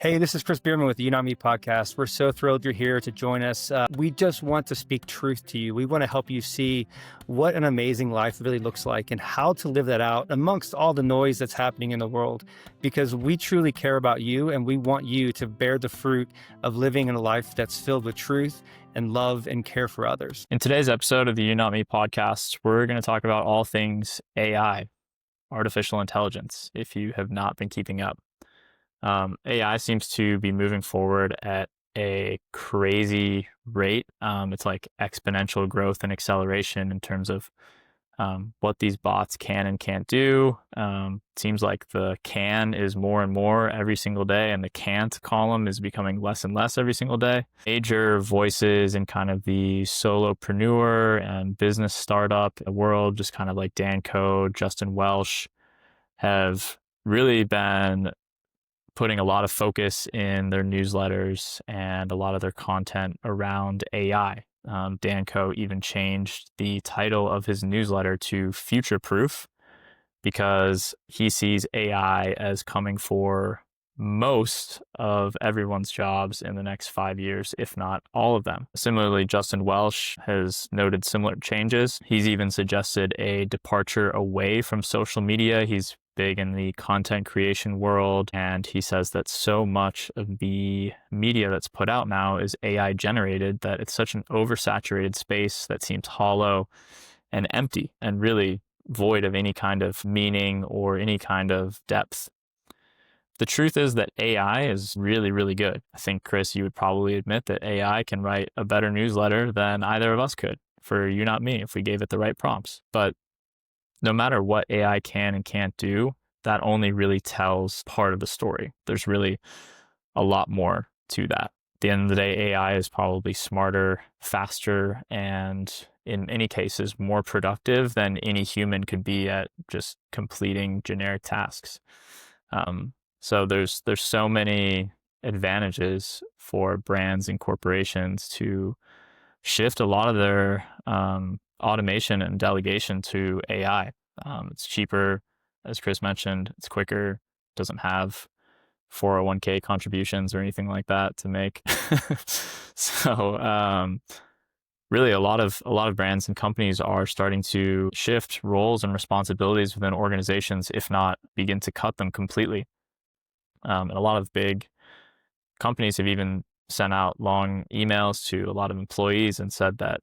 Hey, this is Chris Behrmann with the You Not Me podcast. We're so thrilled you're here to join us. We just want to speak truth to you. We want to help you see what an amazing life really looks like and how to live that out amongst all the noise that's happening in the world, because we truly care about you and we want you to bear the fruit of living in a life that's filled with truth and love and care for others. In today's episode of the You Not Me podcast, we're going to talk about all things AI, artificial intelligence, if you have not been keeping up. AI seems to be moving forward at a crazy rate. It's like exponential growth and acceleration in terms of what these bots can and can't do. Seems like the can is more and more every single day, and the can't column is becoming less and less every single day. Major voices in kind of the solopreneur and business startup world, just kind of like Dan Coe, Justin Welsh, have really been putting a lot of focus in their newsletters and a lot of their content around AI. Dan Coe even changed the title of his newsletter to Future Proof because he sees AI as coming for most of everyone's jobs in the next 5 years, if not all of them. Similarly, Justin Welsh has noted similar changes. He's even suggested a departure away from social media. He's big in the content creation world, and he says that so much of the media that's put out now is AI generated that it's such an oversaturated space that seems hollow and empty and really void of any kind of meaning or any kind of depth. The truth is that AI is really, really good. I think, Chris, you would probably admit that AI can write a better newsletter than either of us could for You Not Me if we gave it the right prompts. But no matter what AI can and can't do, that only really tells part of the story. There's really a lot more to that. At the end of the day, AI is probably smarter, faster, and in many cases more productive than any human could be at just completing generic tasks. So there's so many advantages for brands and corporations to shift a lot of their automation and delegation to AI. It's cheaper, as Chris mentioned, it's quicker, doesn't have 401k contributions or anything like that to make. So really a lot of brands and companies are starting to shift roles and responsibilities within organizations, if not begin to cut them completely. And a lot of big companies have even sent out long emails to a lot of employees and said that,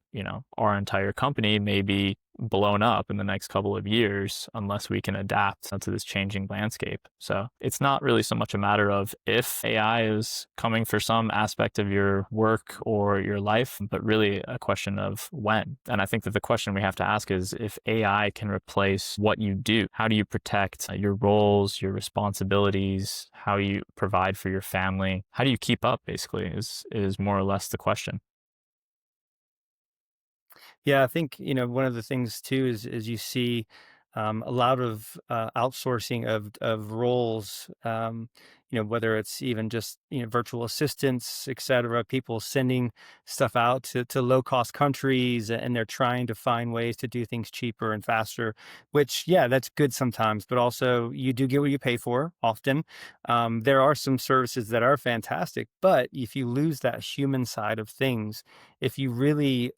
our entire company may be blown up in the next couple of years unless we can adapt to this changing landscape. So it's not really so much a matter of if AI is coming for some aspect of your work or your life, but really a question of when. And I think that the question we have to ask is, if AI can replace what you do, how do you protect your roles, your responsibilities? How do you provide for your family? How do you keep up, basically, is more or less the question. Yeah, I think, one of the things too is you see a lot of outsourcing of roles, whether it's even just, virtual assistants, et cetera, people sending stuff out to low cost countries, and they're trying to find ways to do things cheaper and faster, which, yeah, that's good sometimes, but also you do get what you pay for often. There are some services that are fantastic, but if you lose that human side of things, if you really,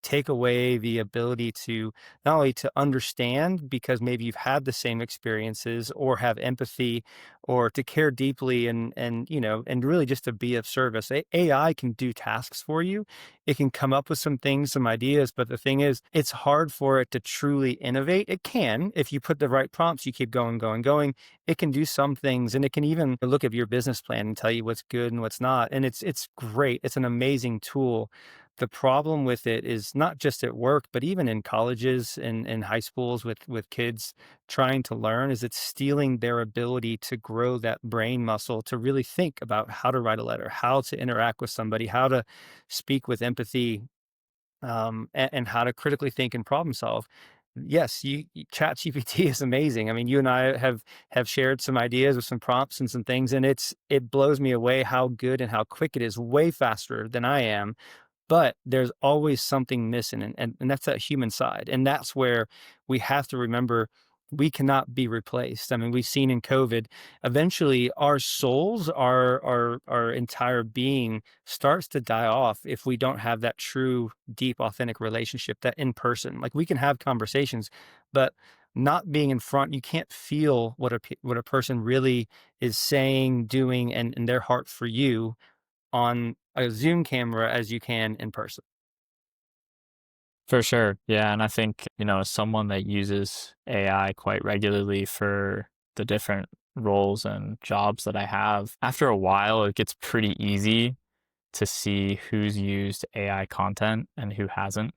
take away the ability to not only to understand because maybe you've had the same experiences or have empathy or to care deeply and really just to be of service. AI can do tasks for you. It can come up with some things, some ideas, but the thing is, it's hard for it to truly innovate. It can, if you put the right prompts, you keep going, going, going. It can do some things, and it can even look at your business plan and tell you what's good and what's not. And it's great. It's an amazing tool. The problem with it is not just at work, but even in colleges and high schools with kids trying to learn, is it's stealing their ability to grow that brain muscle to really think about how to write a letter, how to interact with somebody, how to speak with empathy, and how to critically think and problem solve. Yes, Chat GPT is amazing. I mean, you and I have shared some ideas with some prompts and some things, and it blows me away how good and how quick it is, way faster than I am. But there's always something missing, and that's that human side. And that's where we have to remember we cannot be replaced. I mean, we've seen in COVID, eventually our souls, our entire being starts to die off if we don't have that true, deep, authentic relationship, that in person. Like we can have conversations, but not being in front, you can't feel what a person really is saying, doing, and their heart for you on a Zoom camera as you can in person. For sure. Yeah. And I think, as someone that uses AI quite regularly for the different roles and jobs that I have, after a while, it gets pretty easy to see who's used AI content and who hasn't.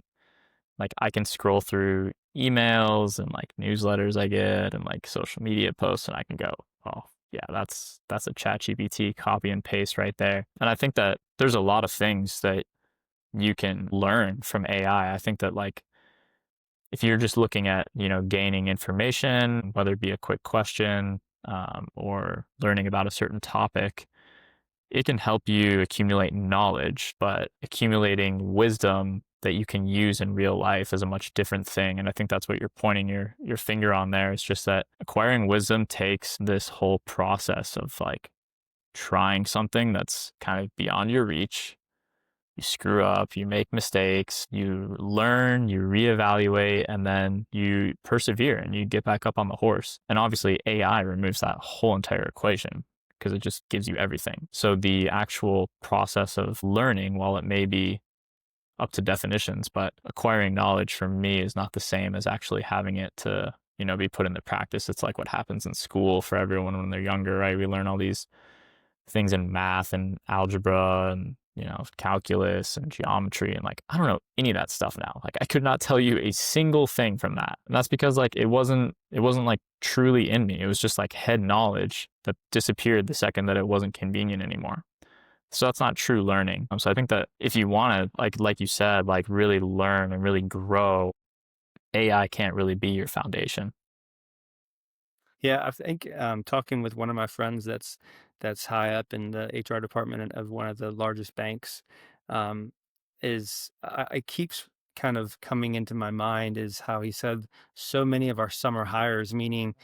Like I can scroll through emails and like newsletters I get and like social media posts and I can go, oh yeah, that's a chat GPT copy and paste right there. And I think that there's a lot of things that you can learn from AI. I think that like if you're just looking at, gaining information, whether it be a quick question or learning about a certain topic, it can help you accumulate knowledge, but accumulating wisdom that you can use in real life is a much different thing. And I think that's what you're pointing your finger on there. It's just that acquiring wisdom takes this whole process of like trying something that's kind of beyond your reach. You screw up, you make mistakes, you learn, you reevaluate, and then you persevere and you get back up on the horse. And obviously, AI removes that whole entire equation because it just gives you everything. So the actual process of learning, while it may be up to definitions, but acquiring knowledge for me is not the same as actually having it to, be put into practice. It's like what happens in school for everyone when they're younger, right? We learn all these things in math and algebra and calculus and geometry, and like I don't know any of that stuff now. Like I could not tell you a single thing from that, and that's because like it wasn't like truly in me. It was just like head knowledge that disappeared the second that it wasn't convenient anymore. So that's not true learning. So I think that if you want to like you said, like really learn and really grow, AI can't really be your foundation. Yeah, I think talking with one of my friends that's high up in the HR department of one of the largest banks, um, is I keeps kind of coming into my mind is how he said so many of our summer hires, meaning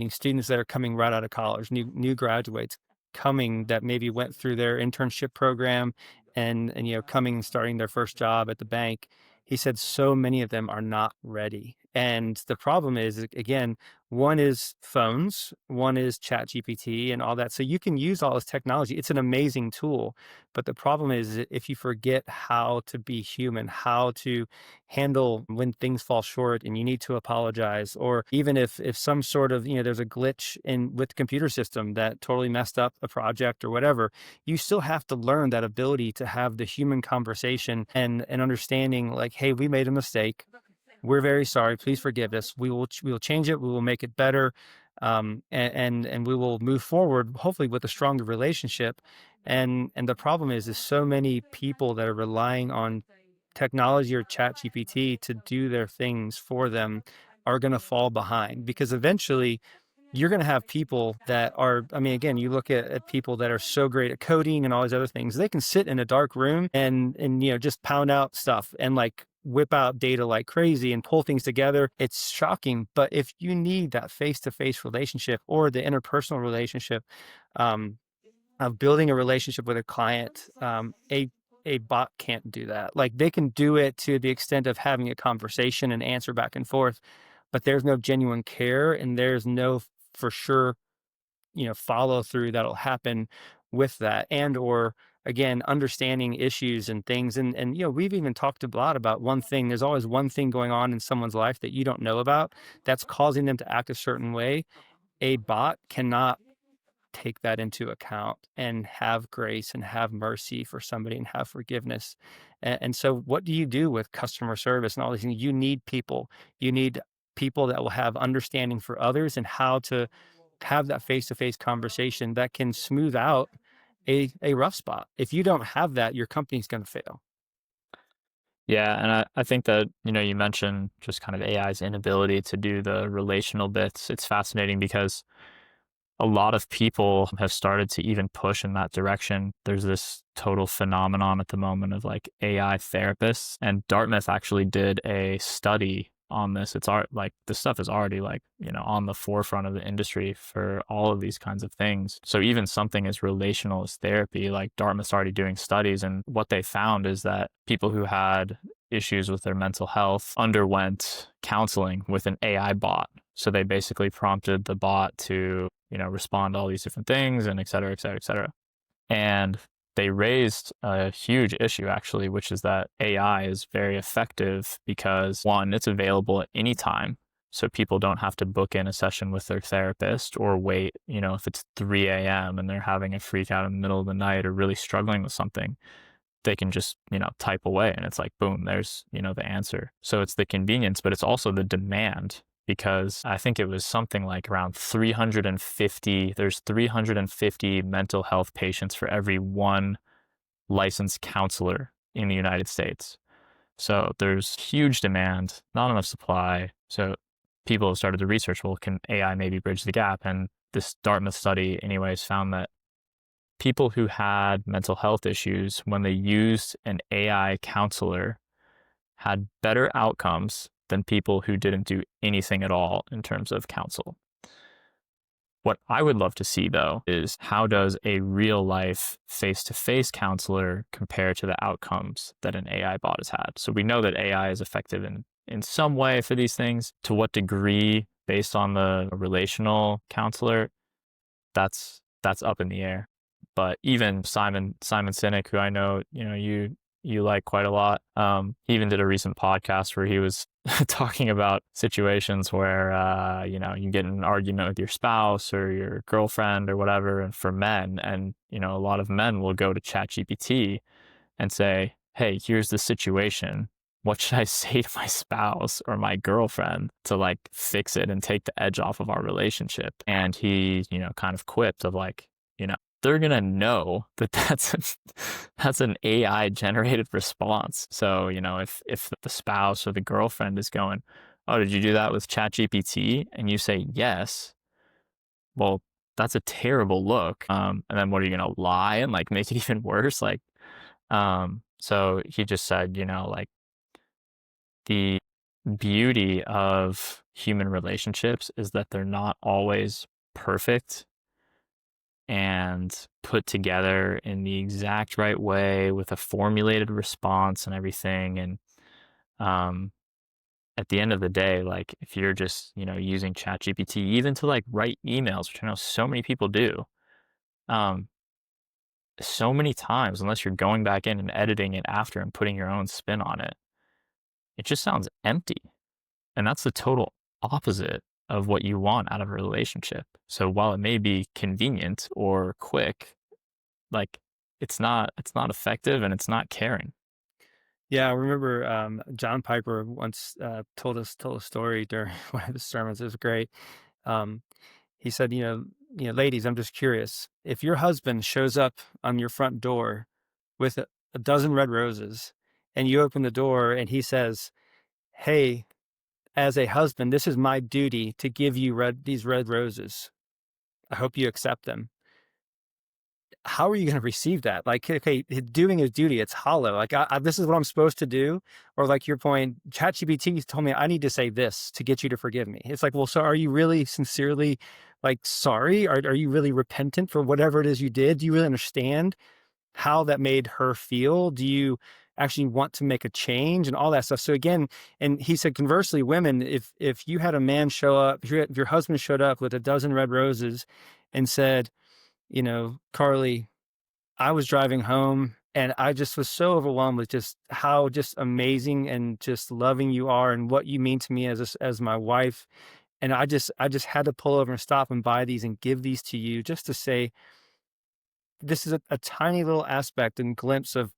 students that are coming right out of college, new graduates coming that maybe went through their internship program and coming and starting their first job at the bank. He said so many of them are not ready. And the problem is again, one is phones, one is chat GPT and all that. So you can use all this technology. It's an amazing tool. But the problem is if you forget how to be human, how to handle when things fall short and you need to apologize, or even if some sort of there's a glitch in with the computer system that totally messed up a project or whatever, you still have to learn that ability to have the human conversation and understanding like, hey, we made a mistake, we're very sorry, please forgive us, we will change it, we will make it better, and we will move forward hopefully with a stronger relationship. And the problem is so many people that are relying on technology or chat GPT to do their things for them are going to fall behind because eventually you're going to have people that are, I mean, again, you look at people that are so great at coding and all these other things, they can sit in a dark room and just pound out stuff and like whip out data like crazy and pull things together. It's shocking. But if you need that face-to-face relationship or the interpersonal relationship, um, of building a relationship with a client, a bot can't do that. Like they can do it to the extent of having a conversation and answer back and forth, but there's no genuine care and there's no for sure, follow through that'll happen with that. And or again, understanding issues and things. And we've even talked a lot about one thing. There's always one thing going on in someone's life that you don't know about that's causing them to act a certain way. A bot cannot take that into account and have grace and have mercy for somebody and have forgiveness. And so, what do you do with customer service and all these things? You need people. You need people that will have understanding for others and how to have that face to face conversation that can smooth out a rough spot. If you don't have that, your company's going to fail. Yeah, and I think that, you mentioned just kind of AI's inability to do the relational bits. It's fascinating because a lot of people have started to even push in that direction. There's this total phenomenon at the moment of like AI therapists, and Dartmouth actually did a study on this. It's like this stuff is already like, on the forefront of the industry for all of these kinds of things. So even something as relational as therapy, like Dartmouth's already doing studies, and what they found is that people who had issues with their mental health underwent counseling with an AI bot. So they basically prompted the bot to, respond to all these different things and et cetera, et cetera, et cetera. And they raised a huge issue, actually, which is that AI is very effective because, one, it's available at any time. So people don't have to book in a session with their therapist or wait, if it's 3 a.m. and they're having a freak out in the middle of the night or really struggling with something, they can just, type away and it's like, boom, there's, the answer. So it's the convenience, but it's also the demand, because I think it was something like around 350, there's 350 mental health patients for every one licensed counselor in the United States. So there's huge demand, not enough supply. So people have started to research, well, can AI maybe bridge the gap? And this Dartmouth study anyways found that people who had mental health issues, when they used an AI counselor, had better outcomes than people who didn't do anything at all in terms of counsel. What I would love to see, though, is how does a real life face-to-face counselor compare to the outcomes that an AI bot has had? So we know that AI is effective in some way for these things. To what degree, based on the relational counselor, that's up in the air. But even Simon Sinek, who I know, you like quite a lot, he even did a recent podcast where he was talking about situations where you get in an argument with your spouse or your girlfriend or whatever, and for men, and a lot of men will go to ChatGPT and say, hey, here's the situation. What should I say to my spouse or my girlfriend to like fix it and take the edge off of our relationship? And he, kind of quipped of like, they're going to know that that's an AI generated response. So, if the spouse or the girlfriend is going, oh, did you do that with ChatGPT? And you say yes, well, that's a terrible look. And then what are you going to lie and like make it even worse? Like, so he just said, like the beauty of human relationships is that they're not always perfect and put together in the exact right way with a formulated response and everything. And um, at the end of the day, like if you're just, using ChatGPT even to like write emails, which I know so many people do, um, so many times, unless you're going back in and editing it after and putting your own spin on it, it just sounds empty. And that's the total opposite of what you want out of a relationship. So while it may be convenient or quick, like it's not effective and it's not caring. Yeah, I remember John Piper once told a story during one of his sermons. It was great. Um, he said, ladies, I'm just curious. If your husband shows up on your front door with a dozen red roses, and you open the door and he says, "Hey, as a husband, this is my duty to give you these red roses. I hope you accept them." How are you going to receive that? Like, okay, doing his duty, it's hollow. Like, this is what I'm supposed to do. Or like your point, ChatGPT told me I need to say this to get you to forgive me. It's like, well, so are you really sincerely like sorry? Are you really repentant for whatever it is you did? Do you really understand how that made her feel? Do you actually want to make a change and all that stuff? So again, and he said, conversely, women, if you had a man show up, if your husband showed up with a dozen red roses and said, Carly, I was driving home and I just was so overwhelmed with just how just amazing and just loving you are and what you mean to me as my wife. And I just had to pull over and stop and buy these and give these to you just to say, this is a tiny little aspect and glimpse of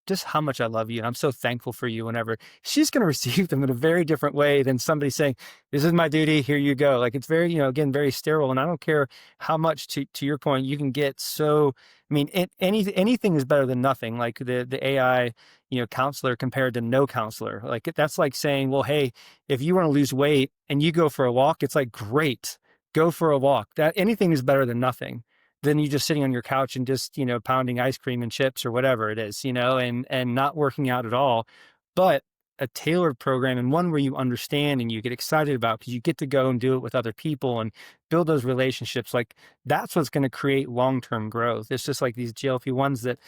just how much I love you. And I'm so thankful for you whenever she's going to receive them in a very different way than somebody saying, this is my duty. Here you go. Like it's very, again, very sterile. And I don't care how much to your point, you can get. So, I mean, anything is better than nothing. Like the AI, counselor compared to no counselor, like that's like saying, well, hey, if you want to lose weight and you go for a walk, it's like, great, go for a walk. That anything is better than nothing than you just sitting on your couch and just, pounding ice cream and chips or whatever it is, and not working out at all. But a tailored program and one where you understand and you get excited about because you get to go and do it with other people and build those relationships, like that's what's going to create long-term growth. It's just like these GLP-1s that,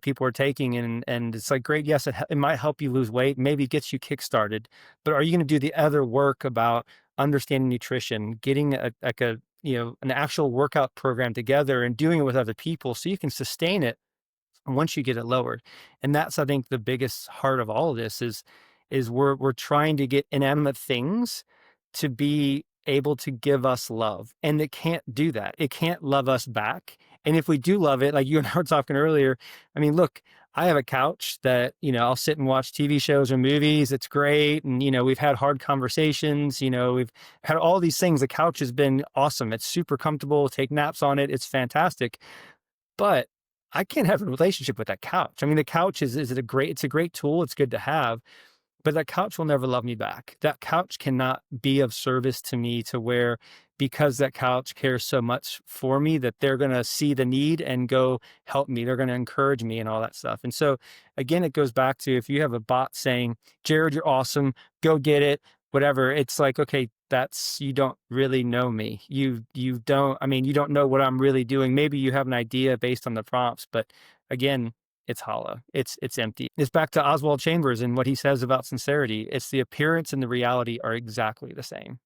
people are taking, and it's like, great, yes, it might help you lose weight, maybe it gets you kickstarted, but are you going to do the other work about understanding nutrition, getting an actual workout program together and doing it with other people so you can sustain it once you get it lowered? And that's, I think, the biggest heart of all of this is we're trying to get inanimate things to be able to give us love, and it can't do that. It can't love us back. And if we do love it, like you and I were talking earlier, I mean, look, I have a couch that, I'll sit and watch TV shows or movies. It's great. And, we've had hard conversations, we've had all these things. The couch has been awesome. It's super comfortable. Take naps on it. It's fantastic. But I can't have a relationship with that couch. I mean, the couch it's a great tool. It's good to have, but that couch will never love me back. That couch cannot be of service to me to where, because that couch cares so much for me, that they're going to see the need and go help me. They're going to encourage me and all that stuff. And so again, it goes back to, if you have a bot saying, Jared, you're awesome, go get it, whatever, it's like, okay, you don't really know me. You don't, I mean, you don't know what I'm really doing. Maybe you have an idea based on the prompts, but again, it's hollow. It's empty. It's back to Oswald Chambers and what he says about sincerity. It's the appearance and the reality are exactly the same.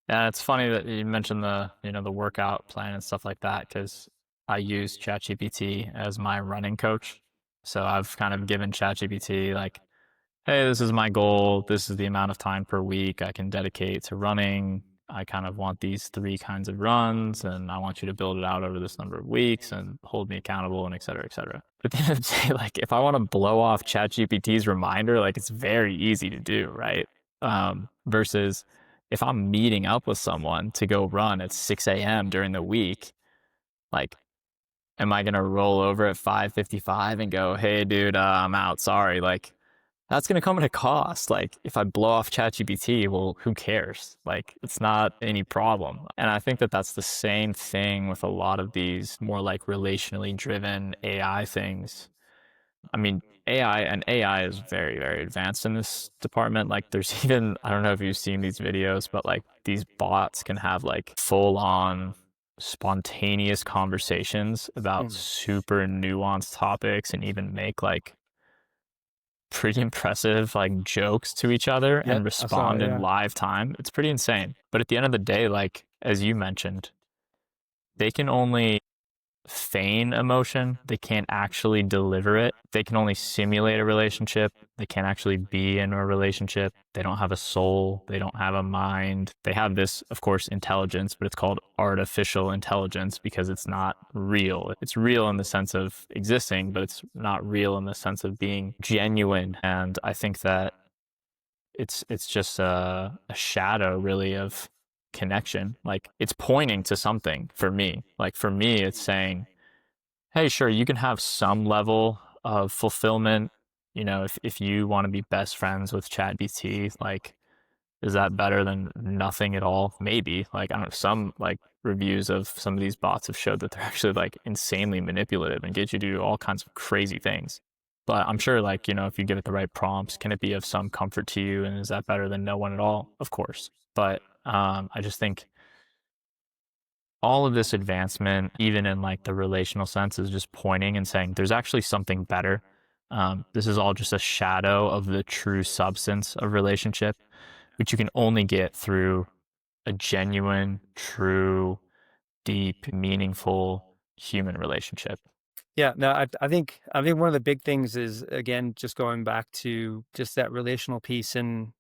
Yeah, it's funny that you mentioned the workout plan and stuff like that, because I use ChatGPT as my running coach. So I've kind of given ChatGPT like, hey, this is my goal. This is the amount of time per week I can dedicate to running. I kind of want these three kinds of runs, and I want you to build it out over this number of weeks and hold me accountable, and et cetera, et cetera. But at the end of the day, like if I want to blow off ChatGPT's reminder, like it's very easy to do, right? Versus if I'm meeting up with someone to go run at 6 a.m. during the week, like, am I gonna roll over at 5:55 and go, "Hey, dude, I'm out. Sorry." Like, that's going to come at a cost. Like if I blow off ChatGPT, well, who cares? Like it's not any problem. And I think that that's the same thing with a lot of these more like relationally driven AI things. I mean, AI is very, very advanced in this department. Like there's even, I don't know if you've seen these videos, but like these bots can have like full on spontaneous conversations about Mm. super nuanced topics and even make like pretty impressive like jokes to each other and Yep, I saw respond it. in Yeah. live time. It's pretty insane. But at the end of the day, like as you mentioned, they can only feign emotion. They can't actually deliver it. They can only simulate a relationship. They can't actually be in a relationship. They don't have a soul. They don't have a mind. They have this, of course, intelligence, but it's called artificial intelligence because it's not real. It's real in the sense of existing, but it's not real in the sense of being genuine. And I think that it's just a shadow really of connection. Like it's pointing to something for me. Like for me, it's saying, hey, sure, you can have some level of fulfillment. You know, if you want to be best friends with ChatGPT, like, is that better than nothing at all? Maybe. Like, I don't know, some like reviews of some of these bots have showed that they're actually like insanely manipulative and get you to do all kinds of crazy things. But I'm sure, like, if you give it the right prompts, can it be of some comfort to you? And is that better than no one at all? Of course. But I just think all of this advancement, even in like the relational sense, is just pointing and saying there's actually something better. This is all just a shadow of the true substance of relationship, which you can only get through a genuine, true, deep, meaningful human relationship. Yeah, no, I think one of the big things is, again, just going back to just that relational piece, and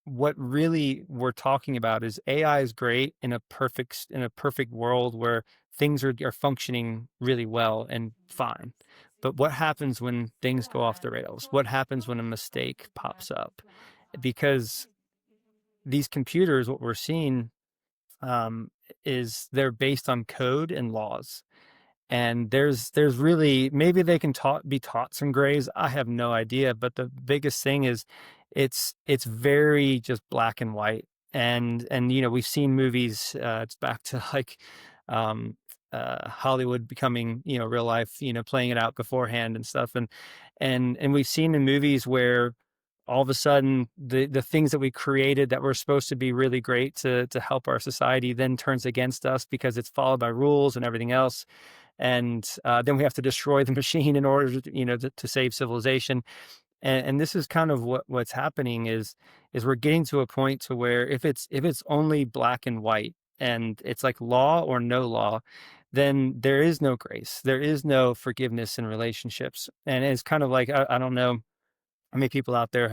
what really we're talking about is AI is great in a perfect world where things are functioning really well and fine. But what happens when things go off the rails? What happens when a mistake pops up? Because these computers, what we're seeing, um, is they're based on code and laws. And there's really, maybe they can be taught some grays. I have no idea, but the biggest thing is it's very just black and white. And we've seen movies. It's back to like, um, Hollywood becoming, real life, playing it out beforehand and stuff. And we've seen in movies where all of a sudden the things that we created that were supposed to be really great to help our society then turns against us because it's followed by rules and everything else. And then we have to destroy the machine in order to save civilization. And this is kind of what's happening is we're getting to a point to where if it's only black and white and it's like law or no law, then there is no grace, there is no forgiveness in relationships. And it's kind of like, I don't know how many people out there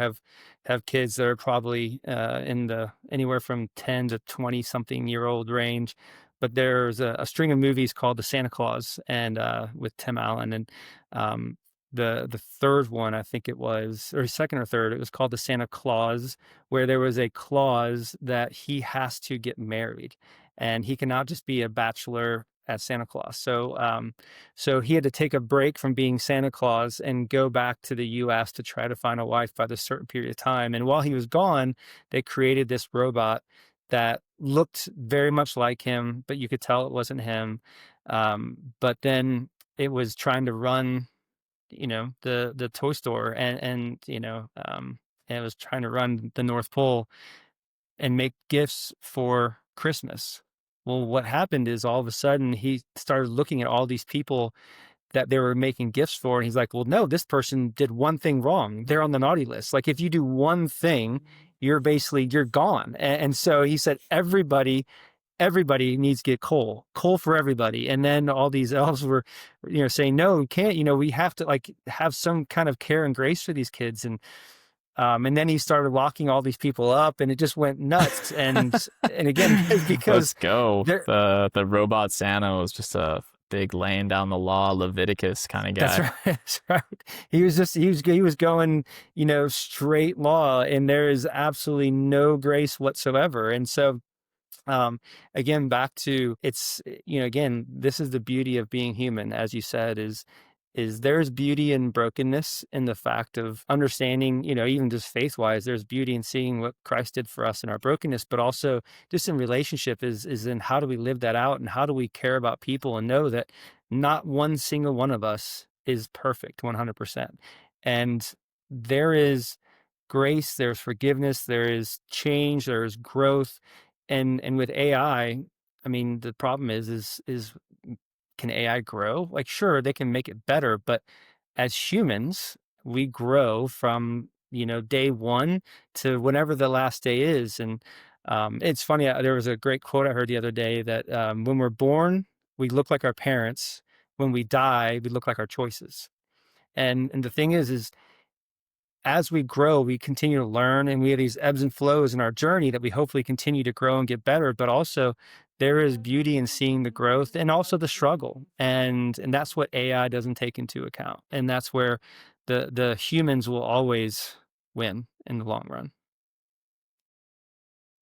have kids that are probably in the anywhere from 10 to 20 something year old range. But there's a string of movies called The Santa Claus, and with Tim Allen, and um, the third one, I think it was, or second or third, it was called The Santa Claus, where there was a clause that he has to get married, and he cannot just be a bachelor as Santa Claus. So he had to take a break from being Santa Claus and go back to the US to try to find a wife by this certain period of time. And while he was gone, they created this robot that looked very much like him, but you could tell it wasn't him. But then it was trying to run, the toy store, and it was trying to run the North Pole and make gifts for Christmas. Well, what happened is all of a sudden he started looking at all these people that they were making gifts for. And he's like, well, no, this person did one thing wrong. They're on the naughty list. Like if you do one thing, you're gone. And so he said, everybody needs to get coal for everybody. And then all these elves were, saying, no, we can't, we have to like have some kind of care and grace for these kids. And then he started locking all these people up, and it just went nuts. And again, Let's because go. they're The robot Santa was just a big laying down the law Leviticus kind of that's guy. right. That's right. He was going, straight law, and there is absolutely no grace whatsoever. And so um again, back to it's, again, this is the beauty of being human, as you said, is there's beauty in brokenness, in the fact of understanding, even just faith wise, there's beauty in seeing what Christ did for us in our brokenness, but also just in relationship is in how do we live that out, and how do we care about people and know that not one single one of us is perfect 100%. And there is grace, there's forgiveness, there is change, there is growth. And with I mean, the problem is can AI grow? Like, sure, they can make it better, but as humans, we grow from, day one to whenever the last day is. And it's funny, there was a great quote I heard the other day that when we're born, we look like our parents. When we die, we look like our choices. And the thing is as we grow, we continue to learn, and we have these ebbs and flows in our journey that we hopefully continue to grow and get better. But also, there is beauty in seeing the growth and also the struggle, and that's what AI doesn't take into account, and that's where the humans will always win in the long run.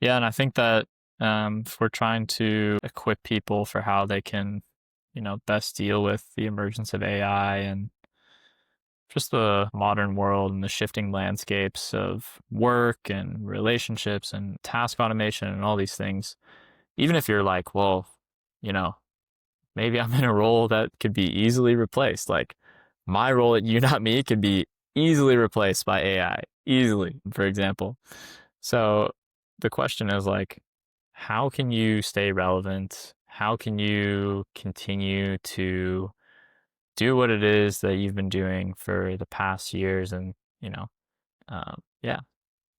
Yeah, and I think that if we're trying to equip people for how they can, best deal with the emergence of AI and just the modern world and the shifting landscapes of work and relationships and task automation and all these things, even if you're like, well, you know, maybe I'm in a role that could be easily replaced. Like my role at You Not Me could be easily replaced by AI, easily, for example. So the question is like, how can you stay relevant? How can you continue to do what it is that you've been doing for the past years and, yeah,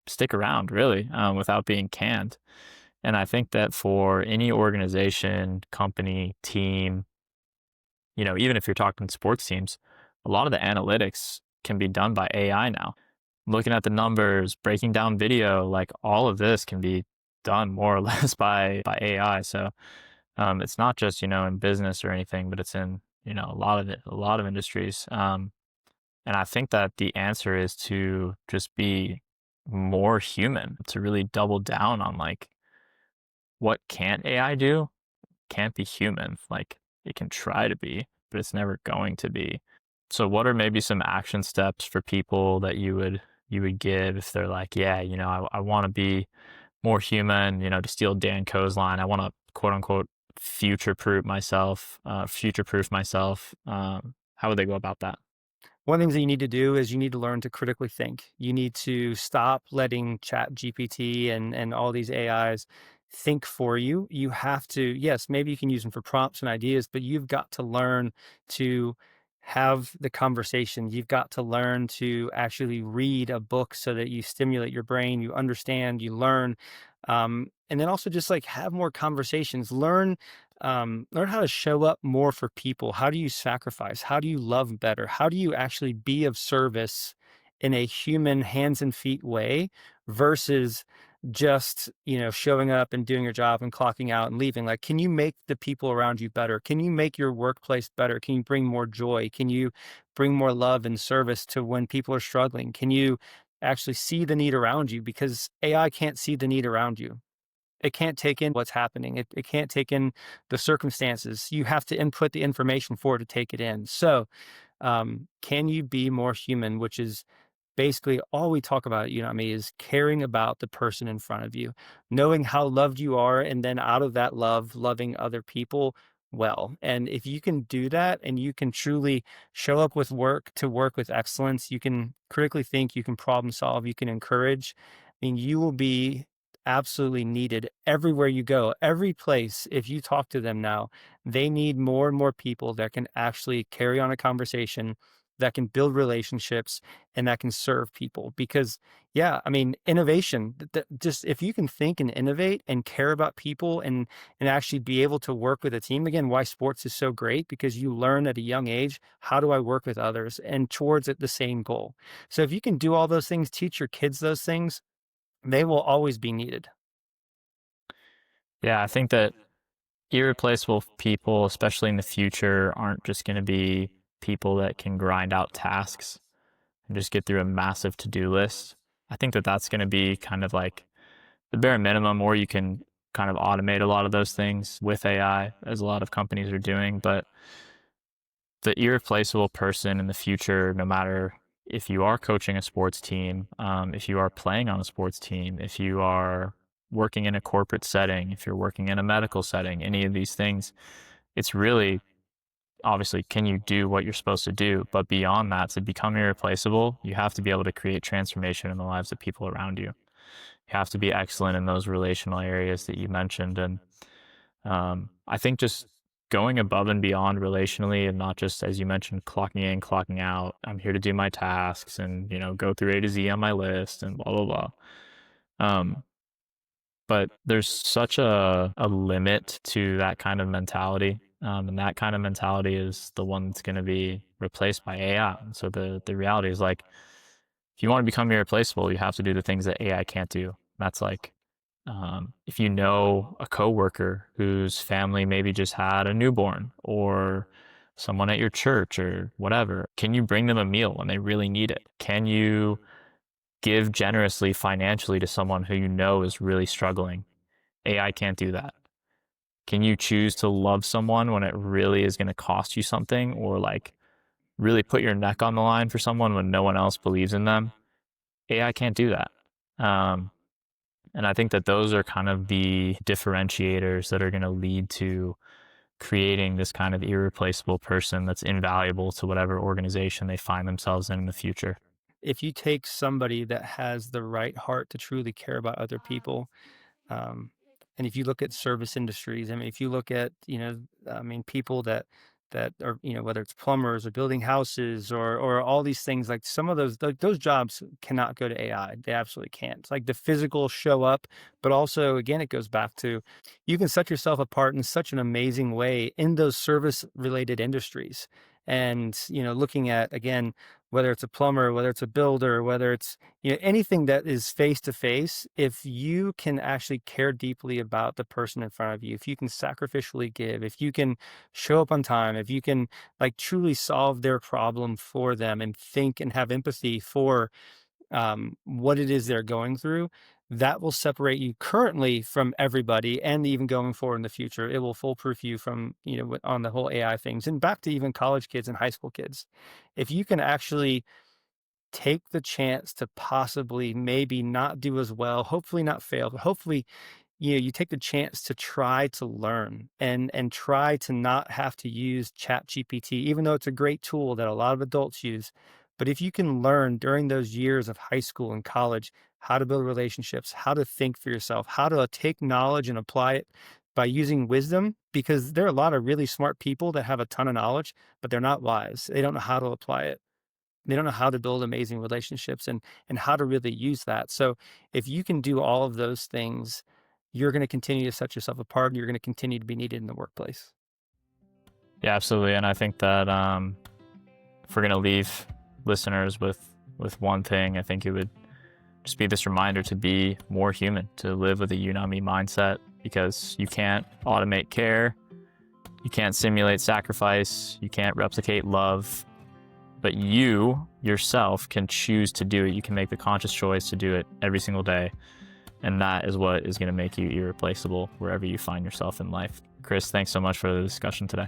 stick around really without being canned? And I think that for any organization, company, team, even if you're talking sports teams, a lot of the analytics can be done by AI now. Looking at the numbers, breaking down video, like all of this can be done more or less by AI. So it's not just, in business or anything, but it's in, a lot of industries. And I think that the answer is to just be more human, to really double down on like, what can't AI do? Can't be human. Like it can try to be, but it's never going to be. So what are maybe some action steps for people that you would give if they're like, yeah, I want to be more human, to steal Dan Coe's line, I want to quote unquote future proof myself, how would they go about that? One of the things that you need to do is you need to learn to critically think. You need to stop letting Chat GPT and all these AIs think for you. You have to, yes, maybe you can use them for prompts and ideas, but you've got to learn to have the conversation. You've got to learn to actually read a book so that you stimulate your brain, you understand, you learn. And then also just like have more conversations, learn how to show up more for people. How do you sacrifice? How do you love better? How do you actually be of service in a human hands and feet way versus just, showing up and doing your job and clocking out and leaving? Like, can you make the people around you better? Can you make your workplace better? Can you bring more joy? Can you bring more love and service to when people are struggling? Can you actually see the need around you? Because AI can't see the need around you. It can't take in what's happening. It can't take in the circumstances. You have to input the information for it to take it in. So, can you be more human? Which is basically all we talk about, me, is caring about the person in front of you, knowing how loved you are, and then out of that love, loving other people well. And if you can do that and you can truly show up with work to work with excellence, you can critically think, you can problem solve, you can encourage. I mean, you will be absolutely needed everywhere you go. Every place, if you talk to them now, they need more and more people that can actually carry on a conversation, that can build relationships, and that can serve people. Because, yeah, I mean, innovation, just if you can think and innovate and care about people and actually be able to work with a team, again, why sports is so great, because you learn at a young age, how do I work with others and towards it the same goal. So if you can do all those things, teach your kids those things, they will always be needed. Yeah, I think that irreplaceable people, especially in the future, aren't just going to be people that can grind out tasks and just get through a massive to-do list. I think that that's going to be kind of like the bare minimum, or you can kind of automate a lot of those things with AI, as a lot of companies are doing. But the irreplaceable person in the future, no matter if you are coaching a sports team, if you are playing on a sports team, if you are working in a corporate setting, if you're working in a medical setting, any of these things, it's really obviously, can you do what you're supposed to do? But beyond that, to become irreplaceable, you have to be able to create transformation in the lives of people around you. You have to be excellent in those relational areas that you mentioned. And I think just going above and beyond relationally, and not just, as you mentioned, clocking in, clocking out. I'm here to do my tasks and, go through A to Z on my list and blah, blah, blah. But there's such a limit to that kind of mentality. And that kind of mentality is the one that's going to be replaced by AI. And so the reality is, like, if you want to become irreplaceable, you have to do the things that AI can't do. That's like, if you know a coworker whose family maybe just had a newborn, or someone at your church or whatever, can you bring them a meal when they really need it? Can you give generously financially to someone who you know is really struggling? AI can't do that. Can you choose to love someone when it really is going to cost you something, or like really put your neck on the line for someone when no one else believes in them? AI can't do that. Um, and I think that those are kind of the differentiators that are going to lead to creating this kind of irreplaceable person that's invaluable to whatever organization they find themselves in the future. If you take somebody that has the right heart to truly care about other people, um, and if you look at service industries, I mean, if you look at, I mean, people that are, whether it's plumbers or building houses or all these things, like some of those jobs cannot go to AI. They absolutely can't. It's like the physical show up, but also again, it goes back to you can set yourself apart in such an amazing way in those service related industries. And, looking at again, whether it's a plumber, whether it's a builder, whether it's, anything that is face to face, if you can actually care deeply about the person in front of you, if you can sacrificially give, if you can show up on time, if you can like truly solve their problem for them and think and have empathy for what it is they're going through, that will separate you currently from everybody, and even going forward in the future, it will foolproof you from, on the whole AI things. And back to even college kids and high school kids, if you can actually take the chance to possibly maybe not do as well, hopefully not fail, but hopefully you take the chance to try to learn and try to not have to use chat gpt, even though it's a great tool that a lot of adults use. But if you can learn during those years of high school and college how to build relationships, how to think for yourself, how to take knowledge and apply it by using wisdom, because there are a lot of really smart people that have a ton of knowledge, but they're not wise. They don't know how to apply it. They don't know how to build amazing relationships and how to really use that. So if you can do all of those things, you're going to continue to set yourself apart and you're going to continue to be needed in the workplace. Yeah, absolutely. And I think that if we're going to leave listeners with one thing, I think it would just be this reminder to be more human, to live with a you not me mindset, because you can't automate care, you can't simulate sacrifice, you can't replicate love, but you yourself can choose to do it. You can make the conscious choice to do it every single day. And that is what is going to make you irreplaceable wherever you find yourself in life. Chris, thanks so much for the discussion today.